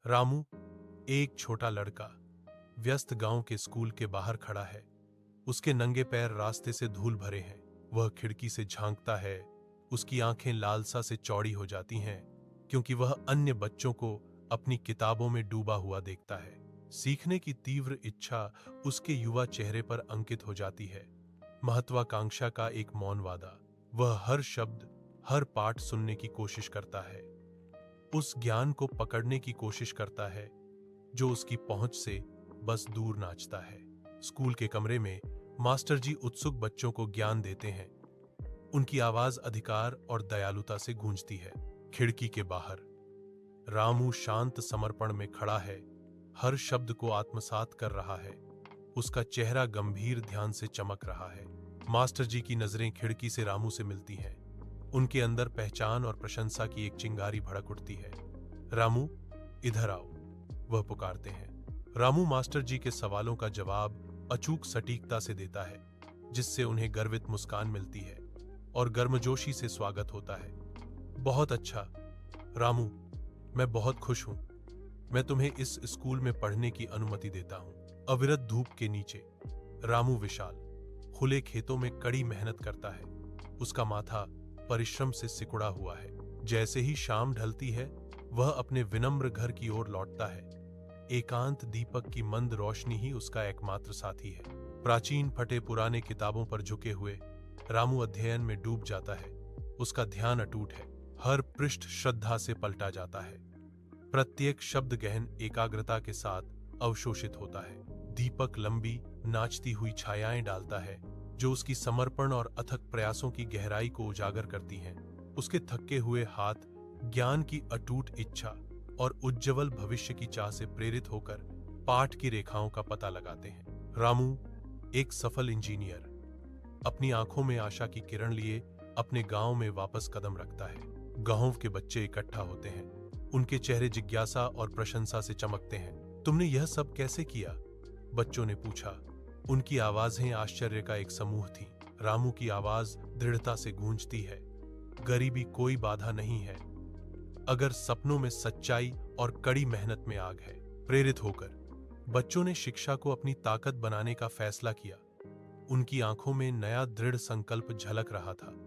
रामू, एक छोटा लड़का, व्यस्त गांव के स्कूल के बाहर खड़ा है। उसके नंगे पैर रास्ते से धूल भरे हैं। वह खिड़की से झांकता है। उसकी आंखें लालसा से चौड़ी हो जाती हैं, क्योंकि वह अन्य बच्चों को अपनी किताबों में डूबा हुआ देखता है। सीखने की तीव्र इच्छा उसके युवा चेहरे पर अंकित हो जाती है। महत्वाकांक्षा का एक मौन वादा। वह हर शब्द, हर पाठ सुनने की कोशिश करता है। उस ज्ञान को पकड़ने की कोशिश करता है जो उसकी पहुंच से बस दूर नाचता है। स्कूल के कमरे में मास्टर जी उत्सुक बच्चों को ज्ञान देते हैं। उनकी आवाज अधिकार और दयालुता से गूंजती है। खिड़की के बाहर रामू शांत समर्पण में खड़ा है, हर शब्द को आत्मसात कर रहा है। उसका चेहरा गंभीर ध्यान से चमक रहा है। मास्टर जी की नजरें खिड़की से रामू से मिलती हैं। उनके अंदर पहचान और प्रशंसा की एक चिंगारी भड़क उठती है। रामू, इधर आओ, वह पुकारते हैं। रामू मास्टर जी के सवालों का जवाब अचूक सटीकता से देता है, जिससे उन्हें गर्वित मुस्कान मिलती है और गर्मजोशी से स्वागत होता है। बहुत अच्छा रामू, मैं बहुत खुश हूं। मैं तुम्हें इस स्कूल में पढ़ने की अनुमति देता हूं। अविरत धूप के नीचे रामू विशाल, खुले खेतों में कड़ी मेहनत करता है। उसका माथा परिश्रम से सिकुड़ा हुआ है। जैसे ही शाम ढलती है, वह अपने विनम्र घर की ओर लौटता है। एकांत दीपक की मंद रोशनी ही उसका एकमात्र साथी है। प्राचीन फटे पुराने किताबों पर झुके हुए रामू अध्ययन में डूब जाता है। उसका ध्यान अटूट है। हर पृष्ठ श्रद्धा से पलटा जाता है। प्रत्येक शब्द गहन एकाग्रता के साथ अवशोषित होता है। दीपक लंबी नाचती हुई छायाएं डालता है, जो उसकी समर्पण और अथक प्रयासों की गहराई को उजागर करती हैं। उसके थके हुए हाथ ज्ञान की अटूट इच्छा और उज्जवल भविष्य की चाह से प्रेरित होकर पाठ की रेखाओं का पता लगाते हैं। रामू, एक सफल इंजीनियर, अपनी आंखों में आशा की किरण लिए अपने गांव में वापस कदम रखता है। गांव के बच्चे इकट्ठा होते हैं। उनके चेहरे जिज्ञासा और प्रशंसा से चमकते हैं। तुमने यह सब कैसे किया? बच्चों ने पूछा। उनकी आवाजें आश्चर्य का एक समूह थी। रामू की आवाज दृढ़ता से गूंजती है। गरीबी कोई बाधा नहीं है, अगर सपनों में सच्चाई और कड़ी मेहनत में आग है। प्रेरित होकर बच्चों ने शिक्षा को अपनी ताकत बनाने का फैसला किया। उनकी आंखों में नया दृढ़ संकल्प झलक रहा था।